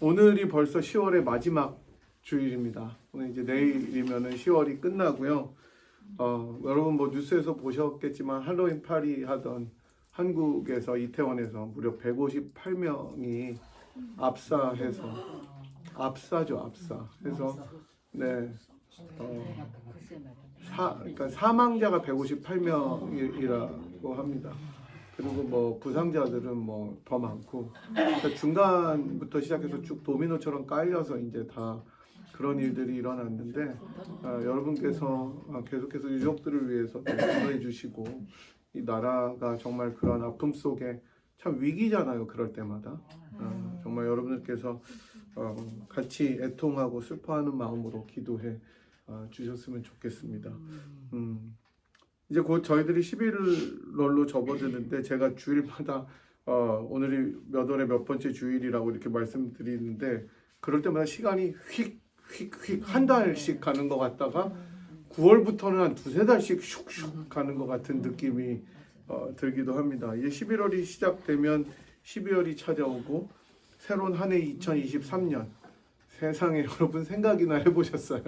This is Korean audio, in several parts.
오늘이 벌써 10월의 마지막 주일입니다. 오늘 이제 내일이면은 10월이 끝나고요. 여러분 뭐 뉴스에서 보셨겠지만 할로윈 파리 하던 한국에서 이태원에서 무려 158명이 압사죠. 해서 네. 그러니까 사망자가 158명이라고 합니다. 그리고 뭐 부상자들은 뭐 더 많고, 그러니까 중간부터 시작해서 쭉 도미노처럼 깔려서 이제 다 그런 일들이 일어났는데, 여러분께서 계속해서 유족들을 위해서 기도해 주시고, 이 나라가 정말 그런 아픔 속에 참 위기잖아요. 그럴 때마다 정말 여러분들께서 같이 애통하고 슬퍼하는 마음으로 기도해 주셨으면 좋겠습니다. 이제 곧 저희들이 11월로 접어드는데, 제가 주일마다 오늘이 몇 월의 몇 번째 주일이라고 이렇게 말씀드리는데, 그럴 때마다 시간이 휙 한 달씩 가는 것 같다가 9월부터는 한 두세 달씩 슉슉 가는 것 같은 느낌이 들기도 합니다. 이제 11월이 시작되면 12월이 찾아오고 새로운 한 해 2023년, 세상에 여러분 생각이나 해보셨어요?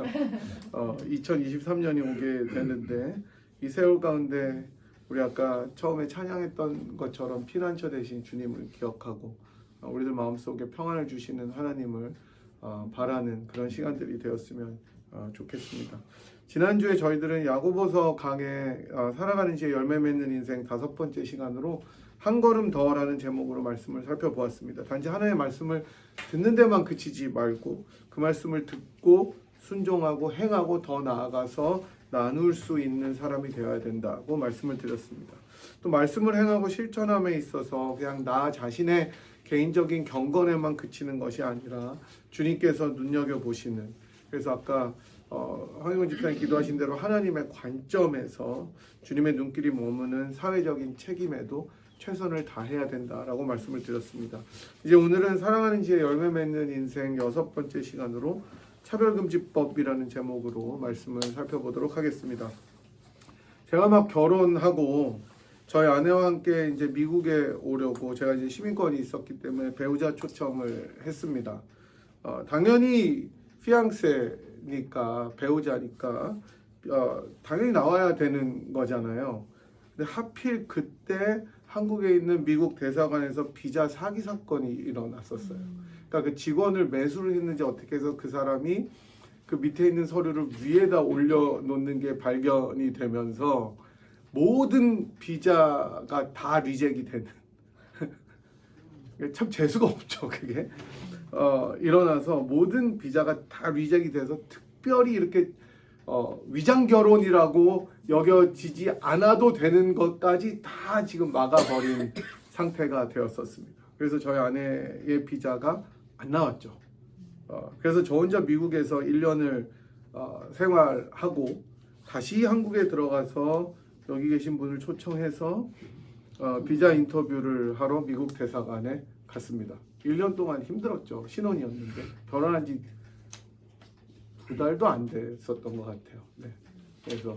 2023년이 오게 되는데, 이 세월 가운데 우리 아까 처음에 찬양했던 것처럼 피난처 되신 주님을 기억하고 우리들 마음속에 평안을 주시는 하나님을 바라는 그런 시간들이 되었으면 좋겠습니다. 지난주에 저희들은 야고보서 강의 살아가는 지혜 열매 맺는 인생 5번째 시간으로 한 걸음 더라는 제목으로 말씀을 살펴보았습니다. 단지 하나의 말씀을 듣는 데만 그치지 말고 그 말씀을 듣고 순종하고 행하고 더 나아가서 나눌 수 있는 사람이 되어야 된다고 말씀을 드렸습니다. 또 말씀을 행하고 실천함에 있어서 그냥 나 자신의 개인적인 경건에만 그치는 것이 아니라 주님께서 눈여겨보시는, 그래서 아까 황영훈 집사님 기도하신 대로 하나님의 관점에서 주님의 눈길이 머무는 사회적인 책임에도 최선을 다해야 된다라고 말씀을 드렸습니다. 이제 오늘은 사랑하는 지혜 열매 맺는 인생 6번째 시간으로 차별금지법이라는 제목으로 말씀을 살펴보도록 하겠습니다. 제가 막 결혼하고 저희 아내와 함께 이제 미국에 오려고, 제가 이제 시민권이 있었기 때문에 배우자 초청을 했습니다. 당연히 피앙세니까, 배우자니까 당연히 나와야 되는 거잖아요. 근데 하필 그때 한국에 있는 미국 대사관에서 비자 사기 사건이 일어났었어요. 그러니까 그 직원을 매수를 했는지 어떻게 해서 그 사람이 그 밑에 있는 서류를 위에다 올려놓는 게 발견이 되면서 모든 비자가 다 리젝이 되는 참 재수가 없죠. 그게 일어나서 모든 비자가 다 리젝이 돼서 특별히 이렇게 위장 결혼이라고 여겨지지 않아도 되는 것까지 다 지금 막아버린 상태가 되었었습니다. 그래서 저희 아내의 비자가 안 나왔죠. 그래서 저 혼자 미국에서 1년을 생활하고 다시 한국에 들어가서 여기 계신 분을 초청해서 비자 인터뷰를 하러 미국 대사관에 갔습니다. 1년 동안 힘들었죠. 신혼이었는데 결혼한 지 2달도 안 됐었던 것 같아요. 네. 그래서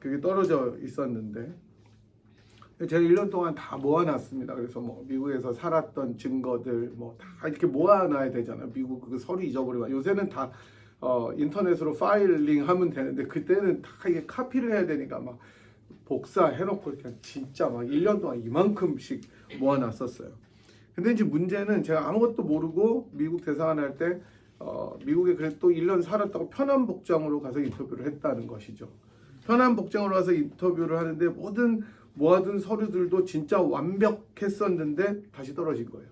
그게 떨어져 있었는데 제가 1년 동안 다 모아놨습니다. 그래서 뭐 미국에서 살았던 증거들 뭐 다 이렇게 모아놔야 되잖아요. 미국 그 서류 잊어버리면 요새는 다 인터넷으로 파일링하면 되는데, 그때는 다 이게 카피를 해야 되니까 막 복사해놓고 그냥 진짜 막 1년 동안 이만큼씩 모아놨었어요. 근데 이제 문제는 제가 아무것도 모르고 미국 대사관 할 때 미국에 그래도 또 1년 살았다고 편한 복장으로 가서 인터뷰를 했다는 것이죠. 편한 복장으로 가서 인터뷰를 하는데 모든 모아둔 서류들도 진짜 완벽했었는데 다시 떨어진 거예요.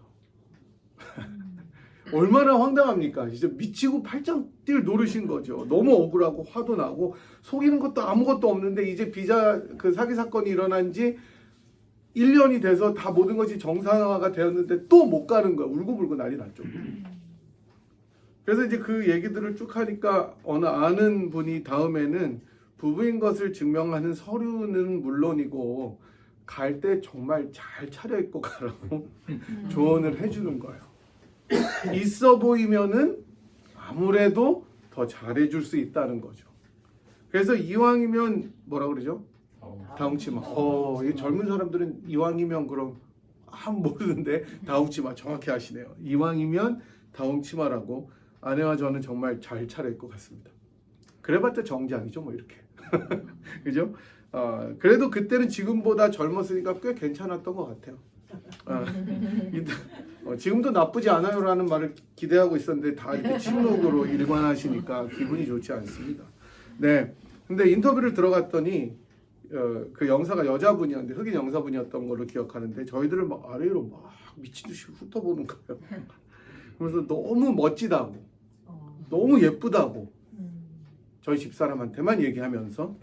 얼마나 황당합니까? 진짜 미치고 팔짱 뛸 노릇인 거죠. 너무 억울하고 화도 나고 속이는 것도 아무것도 없는데 이제 비자 그 사기 사건이 일어난 지 1년이 돼서 다 모든 것이 정상화가 되었는데 또 못 가는 거야. 울고불고 난리 났죠. 그래서 이제 그 얘기들을 쭉 하니까 어느 아는 분이 다음에는 부부인 것을 증명하는 서류는 물론이고 갈 때 정말 잘 차려입고 가라고 조언을 해주는 거예요. 있어 보이면은 아무래도 더 잘해줄 수 있다는 거죠. 그래서 이왕이면 뭐라 그러죠? 다홍치마. 이 젊은 사람들은 이왕이면 그럼 모르는데 다홍치마 정확히 하시네요. 이왕이면 다홍 치마라고 아내와 저는 정말 잘 차릴 것 같습니다. 그래봤자 정장이죠 뭐 이렇게. 그죠? 그래도 그때는 지금보다 젊었으니까 꽤 괜찮았던 것 같아요. 지금도 나쁘지 않아요라는 말을 기대하고 있었는데 다 이렇게 침묵으로 일관하시니까 기분이 좋지 않습니다. 네, 근데 인터뷰를 들어갔더니 그 영사가 여자분이었는데 흑인 영사분이었던 걸로 기억하는데 저희들을 막 아래로 막 미친 듯이 훑어보는 거예요. 그래서 너무 멋지다고, 너무 예쁘다고 저희 집사람한테만 얘기하면서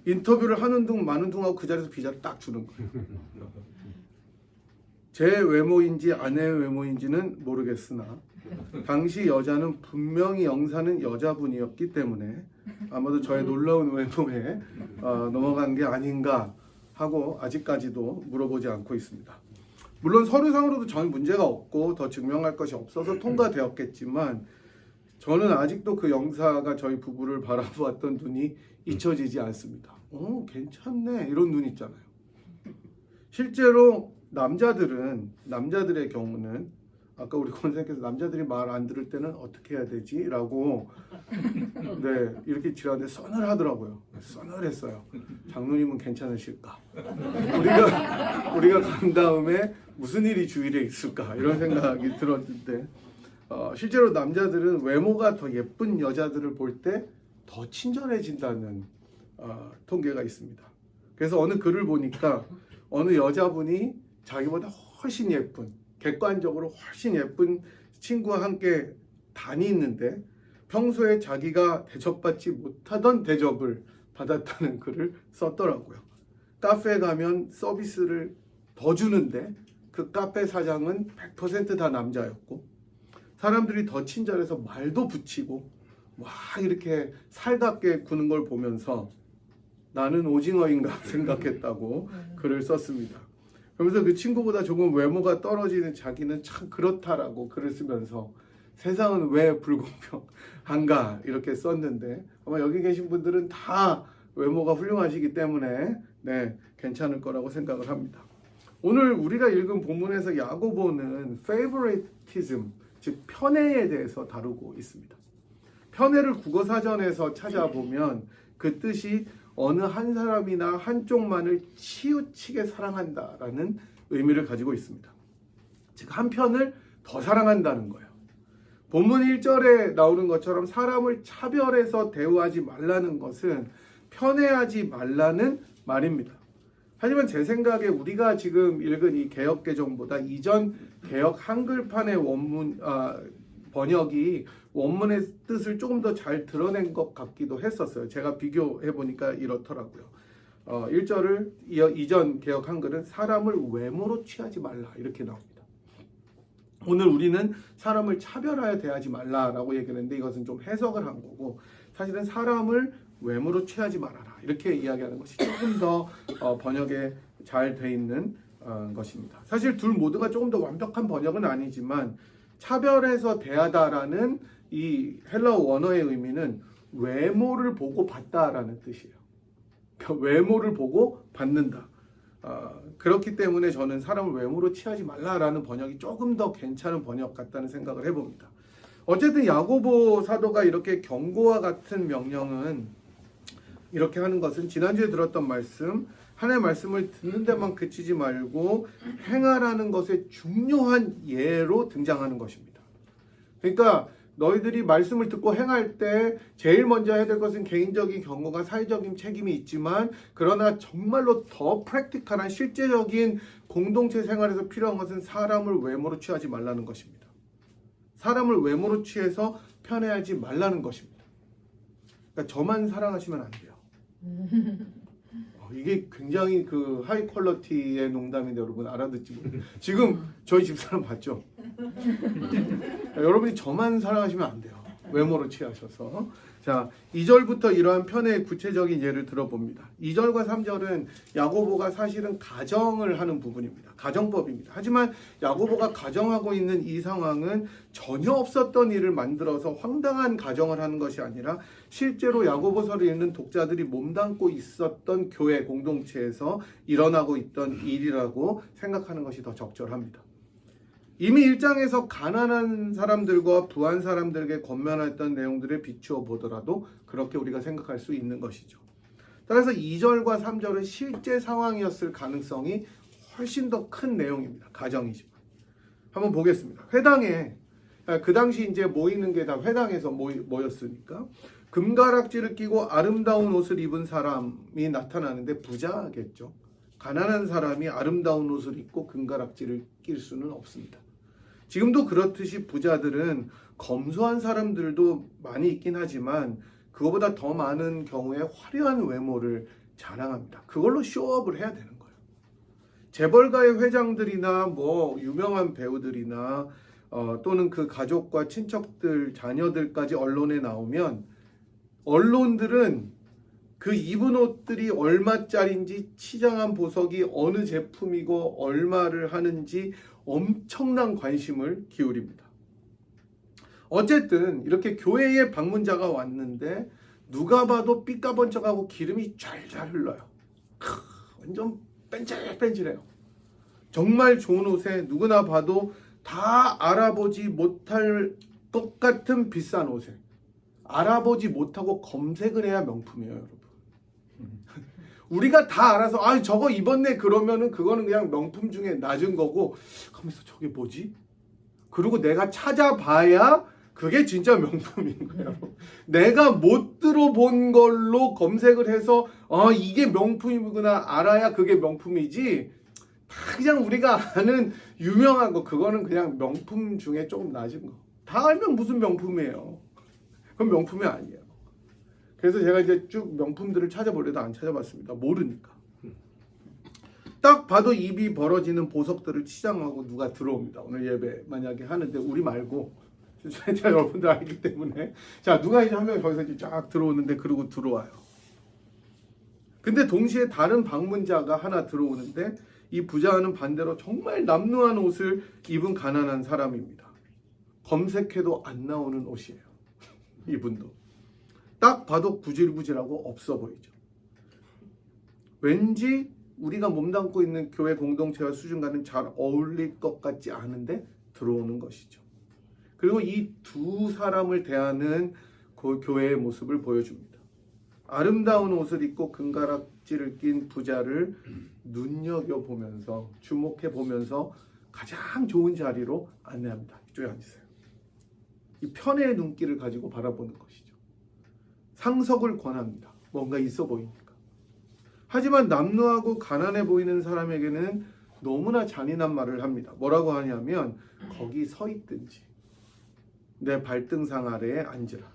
인터뷰를 하는 둥 마는 둥하고 그 자리에서 비자를 딱 주는 거예요. 제 외모인지 아내의 외모인지는 모르겠으나 당시 여자는 분명히 영사는 여자분이었기 때문에 아마도 저의 놀라운 외모에 넘어간 게 아닌가 하고 아직까지도 물어보지 않고 있습니다. 물론 서류상으로도 전혀 문제가 없고 더 증명할 것이 없어서 통과되었겠지만 저는 아직도 그 영사가 저희 부부를 바라보았던 눈이 잊혀지지 않습니다. 괜찮네 이런 눈 있잖아요. 실제로 남자들의 경우는 아까 우리 권사님께서 남자들이 말 안 들을 때는 어떻게 해야 되지? 라고 네 이렇게 지랄하는데 서늘하더라고요. 서늘했어요. 장로님은 괜찮으실까? 우리가 간 다음에 무슨 일이 주위에 있을까? 이런 생각이 들었는데 실제로 남자들은 외모가 더 예쁜 여자들을 볼 때 더 친절해진다는 통계가 있습니다. 그래서 어느 글을 보니까 어느 여자분이 자기보다 훨씬 예쁜, 객관적으로 훨씬 예쁜 친구와 함께 다니는데 평소에 자기가 대접받지 못하던 대접을 받았다는 글을 썼더라고요. 카페에 가면 서비스를 더 주는데 그 카페 사장은 100% 다 남자였고 사람들이 더 친절해서 말도 붙이고 막 이렇게 살갑게 구는 걸 보면서 나는 오징어인가 생각했다고 글을 썼습니다. 그러면서 그 친구보다 조금 외모가 떨어지는 자기는 참 그렇다라고 글을 쓰면서 세상은 왜 불공평한가 이렇게 썼는데 아마 여기 계신 분들은 다 외모가 훌륭하시기 때문에 네 괜찮을 거라고 생각을 합니다. 오늘 우리가 읽은 본문에서 야고보는 favoritism 즉 편애에 대해서 다루고 있습니다. 편애를 국어사전에서 찾아보면 그 뜻이 어느 한 사람이나 한쪽만을 치우치게 사랑한다라는 의미를 가지고 있습니다. 즉 한 편을 더 사랑한다는 거예요. 본문 1절에 나오는 것처럼 사람을 차별해서 대우하지 말라는 것은 편애하지 말라는 말입니다. 하지만 제 생각에 우리가 지금 읽은 이 개역개정보다 이전 개역 한글판의 원문 번역이 원문의 뜻을 조금 더 잘 드러낸 것 같기도 했었어요. 제가 비교해 보니까 이렇더라고요. 1절을 이전 개역 한글은 사람을 외모로 취하지 말라 이렇게 나옵니다. 오늘 우리는 사람을 차별하여 대하지 말라라고 얘기했는데 이것은 좀 해석을 한 거고 사실은 사람을 외모로 취하지 말아라 이렇게 이야기하는 것이 조금 더 번역에 잘 돼 있는 것입니다. 사실 둘 모두가 조금 더 완벽한 번역은 아니지만 차별해서 대하다라는 이 헬라어 원어의 의미는 외모를 보고 받다라는 뜻이에요. 그러니까 외모를 보고 받는다. 그렇기 때문에 저는 사람을 외모로 취하지 말라라는 번역이 조금 더 괜찮은 번역 같다는 생각을 해봅니다. 어쨌든 야고보 사도가 이렇게 경고와 같은 명령은 이렇게 하는 것은 지난주에 들었던 말씀 하나님의 말씀을 듣는 데만 그치지 말고 행하라는 것의 중요한 예로 등장하는 것입니다. 그러니까 너희들이 말씀을 듣고 행할 때 제일 먼저 해야 될 것은 개인적인 경고가 사회적인 책임이 있지만 그러나 정말로 더 프랙티컬한 실제적인 공동체 생활에서 필요한 것은 사람을 외모로 취하지 말라는 것입니다. 사람을 외모로 취해서 편애하지 말라는 것입니다. 그러니까 저만 사랑하시면 안 돼요. 이게 굉장히 그 하이 퀄러티의 농담인데 여러분 알아듣지 못해요. 지금 저희 집사람 봤죠? 여러분이 저만 사랑하시면 안 돼요. 외모로 취하셔서. 자, 2절부터 이러한 편의 구체적인 예를 들어봅니다. 2절과 3절은 야고보가 사실은 가정을 하는 부분입니다. 가정법입니다. 하지만 야고보가 가정하고 있는 이 상황은 전혀 없었던 일을 만들어서 황당한 가정을 하는 것이 아니라 실제로 야고보서를 읽는 독자들이 몸담고 있었던 교회 공동체에서 일어나고 있던 일이라고 생각하는 것이 더 적절합니다. 이미 1장에서 가난한 사람들과 부한 사람들에게 권면했던 내용들에 비추어 보더라도 그렇게 우리가 생각할 수 있는 것이죠. 따라서 2절과 3절은 실제 상황이었을 가능성이 훨씬 더 큰 내용입니다. 가정이지만. 한번 보겠습니다. 회당에 그 당시 이제 모이는 게 다 회당에서 모였으니까 금가락지를 끼고 아름다운 옷을 입은 사람이 나타나는데 부자겠죠. 가난한 사람이 아름다운 옷을 입고 금가락지를 낄 수는 없습니다. 지금도 그렇듯이 부자들은 검소한 사람들도 많이 있긴 하지만 그거보다 더 많은 경우에 화려한 외모를 자랑합니다. 그걸로 쇼업을 해야 되는 거예요. 재벌가의 회장들이나 뭐 유명한 배우들이나 또는 그 가족과 친척들, 자녀들까지 언론에 나오면 언론들은 그 입은 옷들이 얼마짜리인지, 치장한 보석이 어느 제품이고 얼마를 하는지 엄청난 관심을 기울입니다. 어쨌든 이렇게 교회에 방문자가 왔는데 누가 봐도 삐까번쩍하고 기름이 좔좔 흘러요. 완전 뺀질뺀질해요. 정말 좋은 옷에 누구나 봐도 다 알아보지 못할 것 같은 비싼 옷에 알아보지 못하고 검색을 해야 명품이에요, 여러분. 우리가 다 알아서 저거 입었네 그러면은 그거는 그냥 명품 중에 낮은 거고, 하면서 저게 뭐지? 그리고 내가 찾아봐야 그게 진짜 명품인 거예요. 내가 못 들어본 걸로 검색을 해서 이게 명품이구나 알아야 그게 명품이지, 다 그냥 우리가 아는 유명한 거 그거는 그냥 명품 중에 조금 낮은 거 다 알면 무슨 명품이에요. 그건 명품이 아니에요. 그래서 제가 이제 쭉 명품들을 찾아보려도 안 찾아봤습니다. 모르니까. 딱 봐도 입이 벌어지는 보석들을 치장하고 누가 들어옵니다. 오늘 예배 만약에 하는데 우리 말고 진짜 여러분들 알기 때문에 자 누가 이제 한 명 거기서 이제 쫙 들어오는데 그러고 들어와요. 근데 동시에 다른 방문자가 하나 들어오는데 이 부자는 반대로 정말 남루한 옷을 입은 가난한 사람입니다. 검색해도 안 나오는 옷이에요. 이분도. 딱 봐도 구질구질하고 없어 보이죠. 왠지 우리가 몸담고 있는 교회 공동체와 수준과는 잘 어울릴 것 같지 않은데 들어오는 것이죠. 그리고 이 두 사람을 대하는 그 교회의 모습을 보여줍니다. 아름다운 옷을 입고 금가락지를 낀 부자를 눈여겨보면서 주목해보면서 가장 좋은 자리로 안내합니다. 이쪽에 앉으세요. 이 편의 눈길을 가지고 바라보는 것이죠. 상석을 권합니다. 뭔가 있어 보이니까. 하지만 남루하고 가난해 보이는 사람에게는 너무나 잔인한 말을 합니다. 뭐라고 하냐면 거기 서 있든지 내 발등상 아래에 앉으라.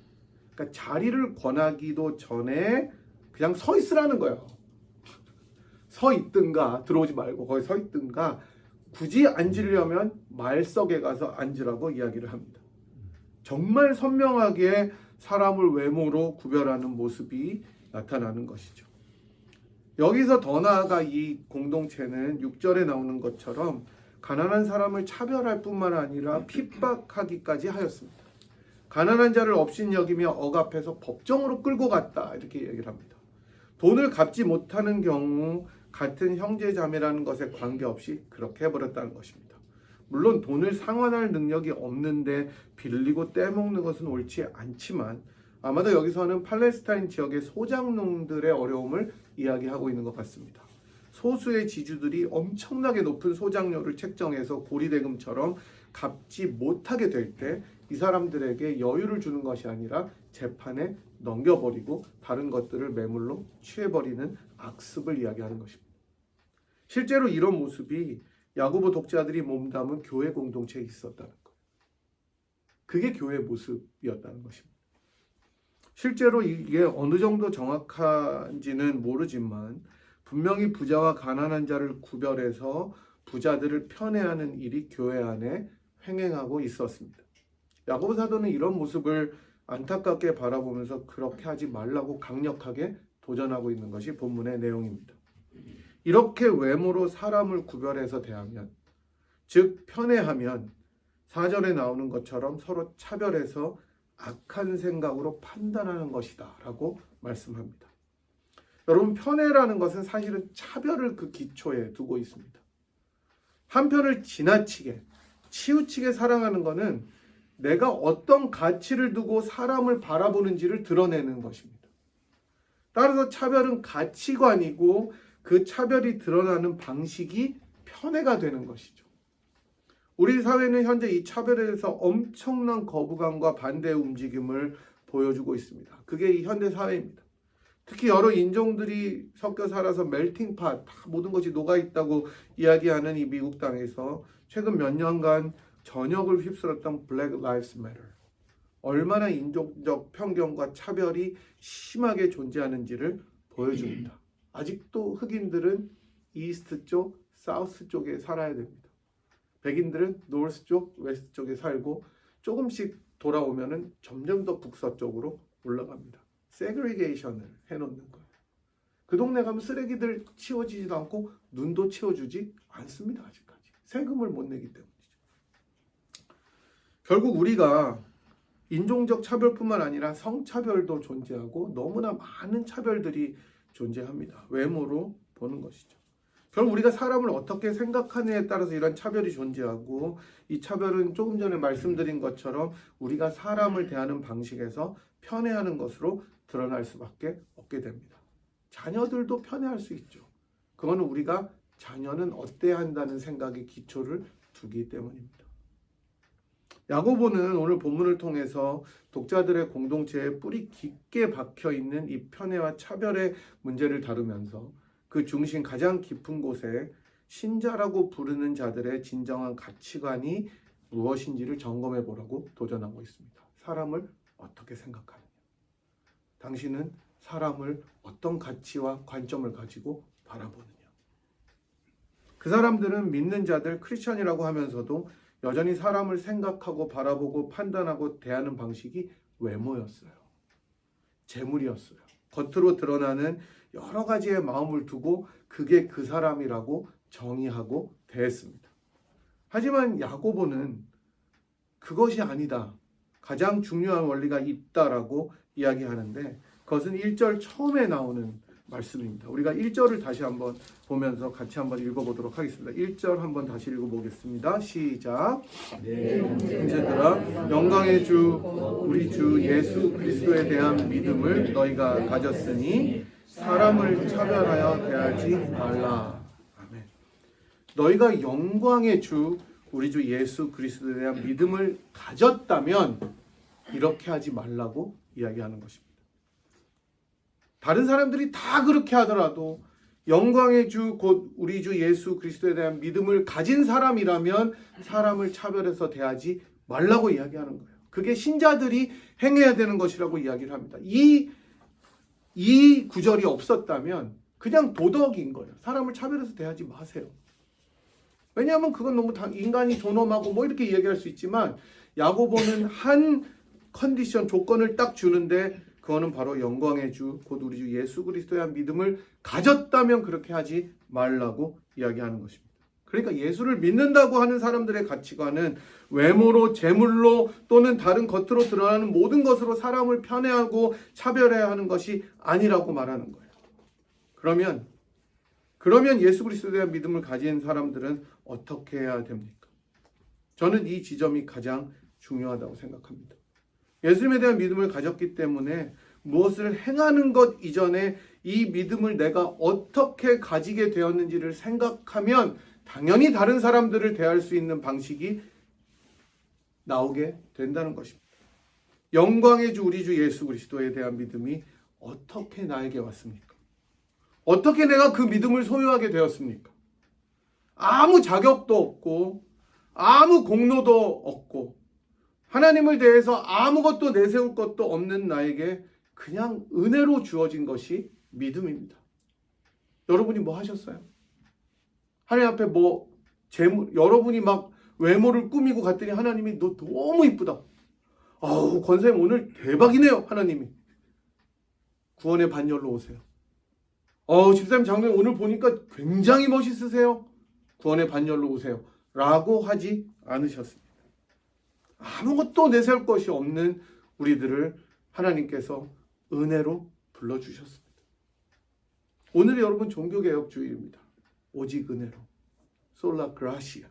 그러니까 자리를 권하기도 전에 그냥 서 있으라는 거예요. 서 있든가 들어오지 말고 거기 서 있든가 굳이 앉으려면 말석에 가서 앉으라고 이야기를 합니다. 정말 선명하게 사람을 외모로 구별하는 모습이 나타나는 것이죠. 여기서 더 나아가 이 공동체는 6절에 나오는 것처럼 가난한 사람을 차별할 뿐만 아니라 핍박하기까지 하였습니다. 가난한 자를 업신여기며 억압해서 법정으로 끌고 갔다 이렇게 얘기를 합니다. 돈을 갚지 못하는 경우 같은 형제자매라는 것에 관계없이 그렇게 해버렸다는 것입니다. 물론 돈을 상환할 능력이 없는데 빌리고 떼먹는 것은 옳지 않지만 아마도 여기서는 팔레스타인 지역의 소작농들의 어려움을 이야기하고 있는 것 같습니다. 소수의 지주들이 엄청나게 높은 소작료를 책정해서 고리대금처럼 갚지 못하게 될 때 이 사람들에게 여유를 주는 것이 아니라 재판에 넘겨버리고 다른 것들을 매물로 취해버리는 악습을 이야기하는 것입니다. 실제로 이런 모습이 야고보 독자들이 몸담은 교회 공동체에 있었다는 것. 그게 교회의 모습이었다는 것입니다. 실제로 이게 어느 정도 정확한지는 모르지만 분명히 부자와 가난한 자를 구별해서 부자들을 편애하는 일이 교회 안에 횡행하고 있었습니다. 야고보 사도는 이런 모습을 안타깝게 바라보면서 그렇게 하지 말라고 강력하게 도전하고 있는 것이 본문의 내용입니다. 이렇게 외모로 사람을 구별해서 대하면, 즉 편애하면 4절에 나오는 것처럼 서로 차별해서 악한 생각으로 판단하는 것이다 라고 말씀합니다. 여러분, 편애라는 것은 사실은 차별을 그 기초에 두고 있습니다. 한편을 지나치게 치우치게 사랑하는 것은 내가 어떤 가치를 두고 사람을 바라보는지를 드러내는 것입니다. 따라서 차별은 가치관이고 그 차별이 드러나는 방식이 편애가 되는 것이죠. 우리 사회는 현재 이 차별에 대해서 엄청난 거부감과 반대의 움직임을 보여주고 있습니다. 그게 이 현대 사회입니다. 특히 여러 인종들이 섞여 살아서 멜팅팟, 모든 것이 녹아있다고 이야기하는 이 미국 땅에서 최근 몇 년간 전역을 휩쓸었던 Black Lives Matter, 얼마나 인종적 편견과 차별이 심하게 존재하는지를 보여줍니다. 아직도 흑인들은 이스트 쪽, 사우스 쪽에 살아야 됩니다. 백인들은 노스 쪽, 웨스트 쪽에 살고 조금씩 돌아오면은 점점 더 북서쪽으로 올라갑니다. 세그리게이션을 해놓는 거예요. 그 동네 가면 쓰레기들 치워지지도 않고 눈도 치워주지 않습니다. 아직까지 세금을 못 내기 때문이죠. 결국 우리가 인종적 차별뿐만 아니라 성차별도 존재하고 너무나 많은 차별들이 존재합니다. 외모로 보는 것이죠. 결국 우리가 사람을 어떻게 생각하느냐에 따라서 이런 차별이 존재하고, 이 차별은 조금 전에 말씀드린 것처럼 우리가 사람을 대하는 방식에서 편애하는 것으로 드러날 수밖에 없게 됩니다. 자녀들도 편애할 수 있죠. 그거는 우리가 자녀는 어때야 한다는 생각에 기초를 두기 때문입니다. 야고보는 오늘 본문을 통해서 독자들의 공동체에 뿌리 깊게 박혀있는 이 편애와 차별의 문제를 다루면서 그 중심 가장 깊은 곳에 신자라고 부르는 자들의 진정한 가치관이 무엇인지를 점검해 보라고 도전하고 있습니다. 사람을 어떻게 생각하느냐? 당신은 사람을 어떤 가치와 관점을 가지고 바라보느냐? 그 사람들은 믿는 자들, 크리스천이라고 하면서도 여전히 사람을 생각하고 바라보고 판단하고 대하는 방식이 외모였어요. 재물이었어요. 겉으로 드러나는 여러 가지의 마음을 두고 그게 그 사람이라고 정의하고 대했습니다. 하지만 야고보는 그것이 아니다, 가장 중요한 원리가 있다라고 이야기하는데, 그것은 1절 처음에 나오는 말씀입니다. 우리가 1절을 다시 한번 보면서 같이 한번 읽어보도록 하겠습니다. 1절 한번 다시 읽어보겠습니다. 시작. 형제들아, 영광의 주 우리 주 예수 그리스도에 대한 믿음을 너희가 가졌으니 사람을 차별하여 대하지 말라. 아멘. 너희가 영광의 주 우리 주 예수 그리스도에 대한 믿음을 가졌다면 이렇게 하지 말라고 이야기하는 것입니다. 다른 사람들이 다 그렇게 하더라도 영광의 주 곧 우리 주 예수 그리스도에 대한 믿음을 가진 사람이라면 사람을 차별해서 대하지 말라고 이야기하는 거예요. 그게 신자들이 행해야 되는 것이라고 이야기를 합니다. 이 구절이 없었다면 그냥 도덕인 거예요. 사람을 차별해서 대하지 마세요. 왜냐하면 그건 너무 인간이 존엄하고 뭐 이렇게 이야기할 수 있지만, 야고보는 한 컨디션, 조건을 딱 주는데 그거는 바로 영광의 주 곧 우리 주 예수 그리스도에 대한 믿음을 가졌다면 그렇게 하지 말라고 이야기하는 것입니다. 그러니까 예수를 믿는다고 하는 사람들의 가치관은 외모로, 재물로 또는 다른 겉으로 드러나는 모든 것으로 사람을 편애하고 차별해야 하는 것이 아니라고 말하는 거예요. 그러면 예수 그리스도에 대한 믿음을 가진 사람들은 어떻게 해야 됩니까? 저는 이 지점이 가장 중요하다고 생각합니다. 예수님에 대한 믿음을 가졌기 때문에 무엇을 행하는 것 이전에 이 믿음을 내가 어떻게 가지게 되었는지를 생각하면 당연히 다른 사람들을 대할 수 있는 방식이 나오게 된다는 것입니다. 영광의 주 우리 주 예수 그리스도에 대한 믿음이 어떻게 나에게 왔습니까? 어떻게 내가 그 믿음을 소유하게 되었습니까? 아무 자격도 없고 아무 공로도 없고 하나님을 대해서 아무것도 내세울 것도 없는 나에게 그냥 은혜로 주어진 것이 믿음입니다. 여러분이 뭐 하셨어요? 하나님 앞에 여러분이 막 외모를 꾸미고 갔더니 하나님이 너 너무 이쁘다. 아우, 권사님 오늘 대박이네요. 하나님이. 구원의 반열로 오세요. 집사님 장로님 오늘 보니까 굉장히 멋있으세요. 구원의 반열로 오세요. 라고 하지 않으셨습니다. 아무것도 내세울 것이 없는 우리들을 하나님께서 은혜로 불러주셨습니다. 오늘이 여러분 종교개혁주의입니다. 오직 은혜로. 솔라 그라시아.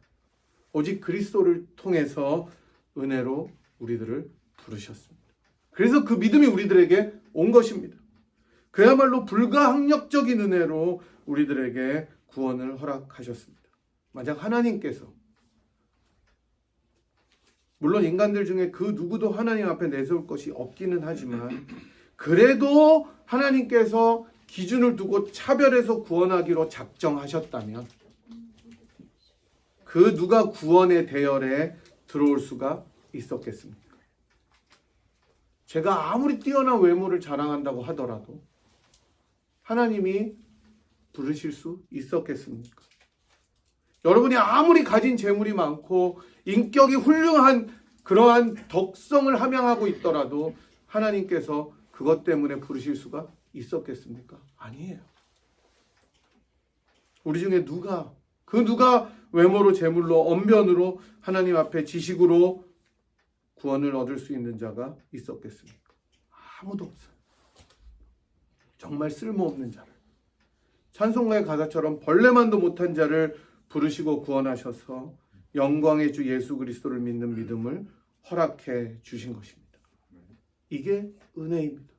오직 그리스도를 통해서 은혜로 우리들을 부르셨습니다. 그래서 그 믿음이 우리들에게 온 것입니다. 그야말로 불가항력적인 은혜로 우리들에게 구원을 허락하셨습니다. 만약 하나님께서, 물론 인간들 중에 그 누구도 하나님 앞에 내세울 것이 없기는 하지만 그래도 하나님께서 기준을 두고 차별해서 구원하기로 작정하셨다면 그 누가 구원의 대열에 들어올 수가 있었겠습니까? 제가 아무리 뛰어난 외모를 자랑한다고 하더라도 하나님이 부르실 수 있었겠습니까? 여러분이 아무리 가진 재물이 많고 인격이 훌륭한 그러한 덕성을 함양하고 있더라도 하나님께서 그것 때문에 부르실 수가 있었겠습니까? 아니에요. 우리 중에 누가 외모로, 재물로, 언변으로 하나님 앞에 지식으로 구원을 얻을 수 있는 자가 있었겠습니까? 아무도 없어요. 정말 쓸모없는 자를, 찬송가의 가사처럼 벌레만도 못한 자를 부르시고 구원하셔서 영광의 주 예수 그리스도를 믿는 믿음을 허락해 주신 것입니다. 이게 은혜입니다.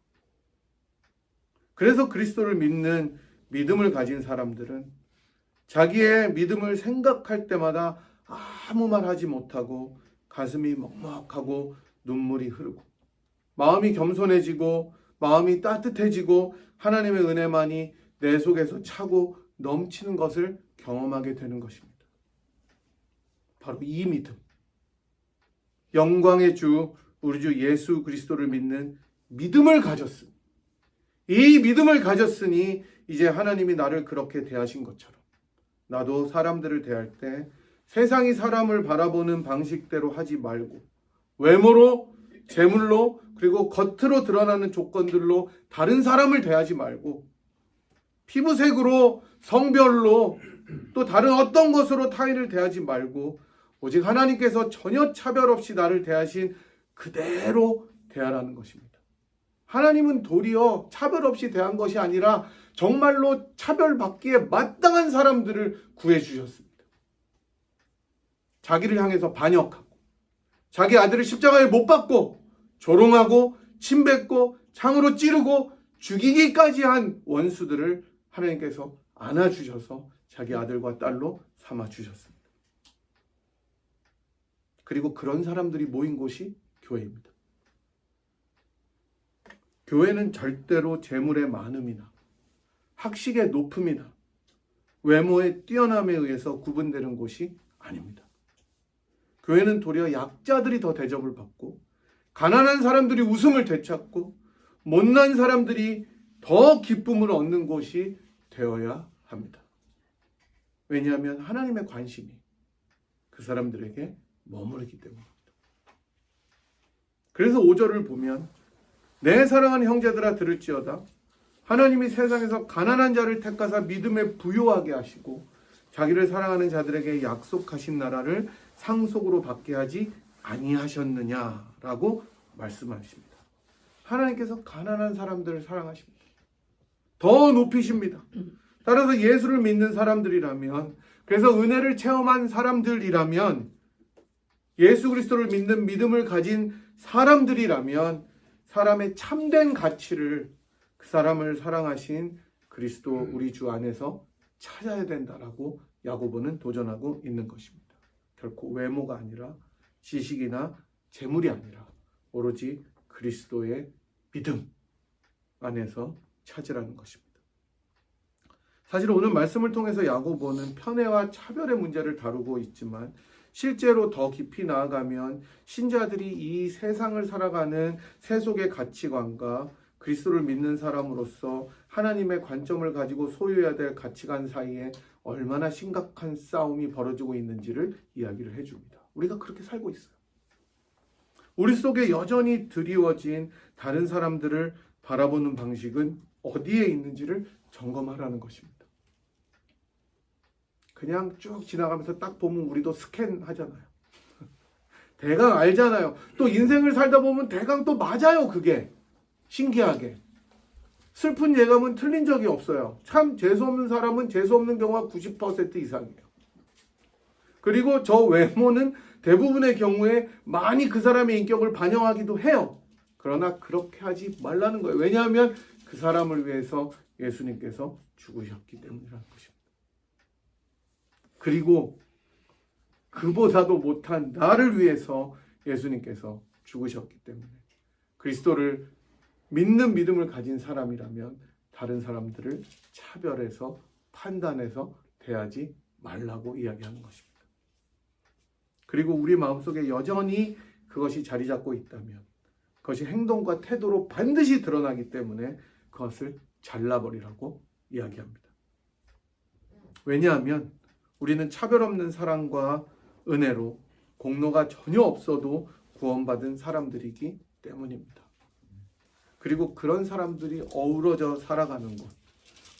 그래서 그리스도를 믿는 믿음을 가진 사람들은 자기의 믿음을 생각할 때마다 아무 말 하지 못하고 가슴이 먹먹하고 눈물이 흐르고 마음이 겸손해지고 마음이 따뜻해지고 하나님의 은혜만이 내 속에서 차고 넘치는 것을 경험하게 되는 것입니다. 바로 이 믿음, 영광의 주 우리 주 예수 그리스도를 믿는 믿음을 가졌으니, 이 믿음을 가졌으니 이제 하나님이 나를 그렇게 대하신 것처럼 나도 사람들을 대할 때 세상이 사람을 바라보는 방식대로 하지 말고 외모로, 재물로, 그리고 겉으로 드러나는 조건들로 다른 사람을 대하지 말고 피부색으로, 성별로, 또 다른 어떤 것으로 타인을 대하지 말고 오직 하나님께서 전혀 차별 없이 나를 대하신 그대로 대하라는 것입니다. 하나님은 도리어 차별 없이 대한 것이 아니라 정말로 차별받기에 마땅한 사람들을 구해주셨습니다. 자기를 향해서 반역하고 자기 아들을 십자가에 못 박고 조롱하고 침뱉고 창으로 찌르고 죽이기까지 한 원수들을 하나님께서 안아주셔서 자기 아들과 딸로 삼아주셨습니다. 그리고 그런 사람들이 모인 곳이 교회입니다. 교회는 절대로 재물의 많음이나 학식의 높음이나 외모의 뛰어남에 의해서 구분되는 곳이 아닙니다. 교회는 도리어 약자들이 더 대접을 받고 가난한 사람들이 웃음을 되찾고 못난 사람들이 더 기쁨을 얻는 곳이 되어야 합니다. 왜냐하면 하나님의 관심이 그 사람들에게 머무르기 때문입니다. 그래서 5절을 보면 내 사랑하는 형제들아 들을지어다 하나님이 세상에서 가난한 자를 택하사 믿음에 부요하게 하시고 자기를 사랑하는 자들에게 약속하신 나라를 상속으로 받게 하지 아니하셨느냐라고 말씀하십니다. 하나님께서 가난한 사람들을 사랑하십니다. 더 높이십니다. 따라서 예수를 믿는 사람들이라면, 그래서 은혜를 체험한 사람들이라면, 예수 그리스도를 믿는 믿음을 가진 사람들이라면 사람의 참된 가치를 그 사람을 사랑하신 그리스도 우리 주 안에서 찾아야 된다라고 야고보는 도전하고 있는 것입니다. 결코 외모가 아니라 지식이나 재물이 아니라 오로지 그리스도의 믿음 안에서 찾으라는 것입니다. 사실 오늘 말씀을 통해서 야고보는 편애와 차별의 문제를 다루고 있지만 실제로 더 깊이 나아가면 신자들이 이 세상을 살아가는 세속의 가치관과 그리스도를 믿는 사람으로서 하나님의 관점을 가지고 소유해야 될 가치관 사이에 얼마나 심각한 싸움이 벌어지고 있는지를 이야기를 해줍니다. 우리가 그렇게 살고 있어요. 우리 속에 여전히 드리워진 다른 사람들을 바라보는 방식은 어디에 있는지를 점검하라는 것입니다. 그냥 쭉 지나가면서 딱 보면 우리도 스캔하잖아요. 대강 알잖아요. 또 인생을 살다 보면 대강 또 맞아요. 그게 신기하게. 슬픈 예감은 틀린 적이 없어요. 참 재수없는 사람은 재수없는 경우가 90% 이상이에요. 그리고 저 외모는 대부분의 경우에 많이 그 사람의 인격을 반영하기도 해요. 그러나 그렇게 하지 말라는 거예요. 왜냐하면 그 사람을 위해서 예수님께서 죽으셨기 때문이라는 것입니다. 그리고 그보다도 못한 나를 위해서 예수님께서 죽으셨기 때문에 그리스도를 믿는 믿음을 가진 사람이라면 다른 사람들을 차별해서 판단해서 대하지 말라고 이야기하는 것입니다. 그리고 우리 마음속에 여전히 그것이 자리 잡고 있다면 그것이 행동과 태도로 반드시 드러나기 때문에 그것을 잘라버리라고 이야기합니다. 왜냐하면 우리는 차별 없는 사랑과 은혜로 공로가 전혀 없어도 구원받은 사람들이기 때문입니다. 그리고 그런 사람들이 어우러져 살아가는 곳,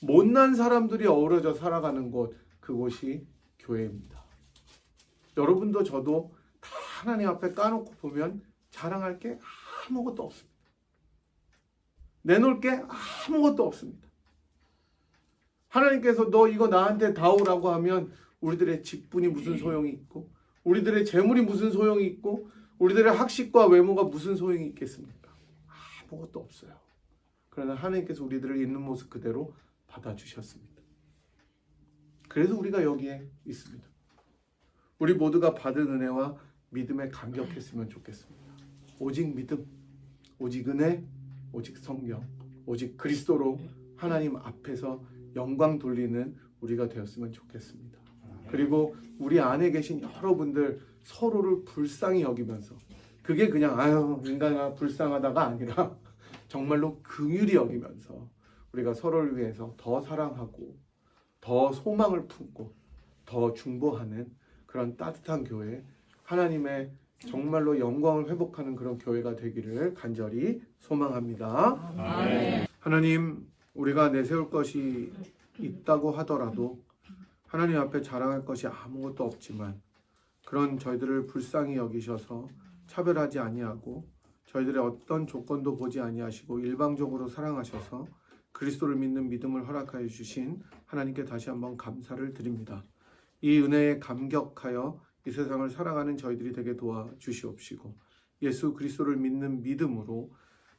못난 사람들이 어우러져 살아가는 곳, 그곳이 교회입니다. 여러분도 저도 다 하나님 앞에 까놓고 보면 자랑할 게 아무것도 없습니다. 내놓을 게 아무것도 없습니다. 하나님께서 너 이거 나한테 다오라고 하면 우리들의 직분이 무슨 소용이 있고 우리들의 재물이 무슨 소용이 있고 우리들의 학식과 외모가 무슨 소용이 있겠습니까? 아무것도 없어요. 그러나 하나님께서 우리들을 있는 모습 그대로 받아주셨습니다. 그래서 우리가 여기에 있습니다. 우리 모두가 받은 은혜와 믿음에 감격했으면 좋겠습니다. 오직 믿음, 오직 은혜, 오직 성경, 오직 그리스도로 하나님 앞에서 영광 돌리는 우리가 되었으면 좋겠습니다. 그리고 우리 안에 계신 여러분들 서로를 불쌍히 여기면서 그게 그냥 아유 인간아 불쌍하다가 아니라 정말로 긍휼히 여기면서 우리가 서로를 위해서 더 사랑하고 더 소망을 품고 더 중보하는 그런 따뜻한 교회, 하나님의 정말로 영광을 회복하는 그런 교회가 되기를 간절히 소망합니다. 아멘. 하나님, 우리가 내세울 것이 있다고 하더라도 하나님 앞에 자랑할 것이 아무것도 없지만 그런 저희들을 불쌍히 여기셔서 차별하지 아니하고 저희들의 어떤 조건도 보지 아니하시고 일방적으로 사랑하셔서 그리스도를 믿는 믿음을 허락하여 주신 하나님께 다시 한번 감사를 드립니다. 이 은혜에 감격하여 이 세상을 살아가는 저희들이 되게 도와주시옵시고 예수 그리스도를 믿는 믿음으로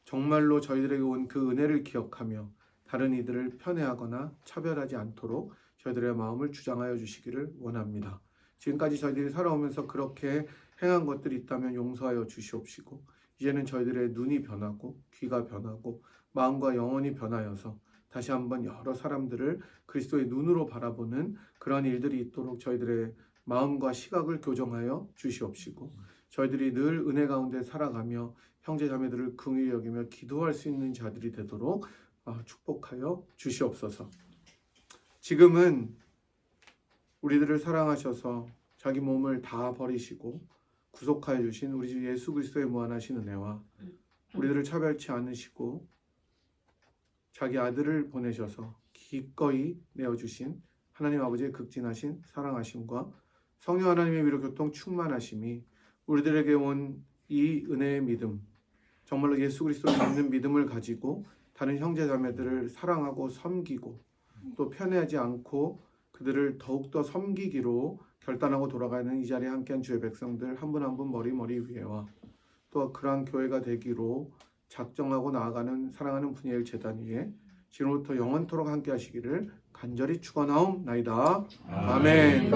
정말로 저희들에게 온 그 은혜를 기억하며 다른 이들을 편애하거나 차별하지 않도록 저희들의 마음을 주장하여 주시기를 원합니다. 지금까지 저희들이 살아오면서 그렇게 행한 것들이 있다면 용서하여 주시옵시고 이제는 저희들의 눈이 변하고 귀가 변하고 마음과 영혼이 변하여서 다시 한번 여러 사람들을 그리스도의 눈으로 바라보는 그런 일들이 있도록 저희들의 마음과 시각을 교정하여 주시옵시고 저희들이 늘 은혜 가운데 살아가며 형제 자매들을 긍휼히 여기며 기도할 수 있는 자들이 되도록 축복하여 주시옵소서. 지금은 우리들을 사랑하셔서 자기 몸을 다 버리시고 구속하여 주신 우리 주 예수 그리스도의 무한하신 은혜와 우리들을 차별치 않으시고 자기 아들을 보내셔서 기꺼이 내어주신 하나님 아버지의 극진하신 사랑하심과 성령 하나님의 위로 교통 충만하심이 우리들에게 온 이 은혜의 믿음, 정말로 예수 그리스도를 믿는 믿음을 가지고 다른 형제 자매들을 사랑하고 섬기고 또 편애하지 않고 그들을 더욱더 섬기기로 결단하고 돌아가는 이 자리에 함께한 주의 백성들 한 분 한 분 머리 위에와 또 그러한 교회가 되기로 작정하고 나아가는 사랑하는 분야의 재단 위에 지금부터 영원토록 함께 하시기를 간절히 축원하옵나이다. 아멘.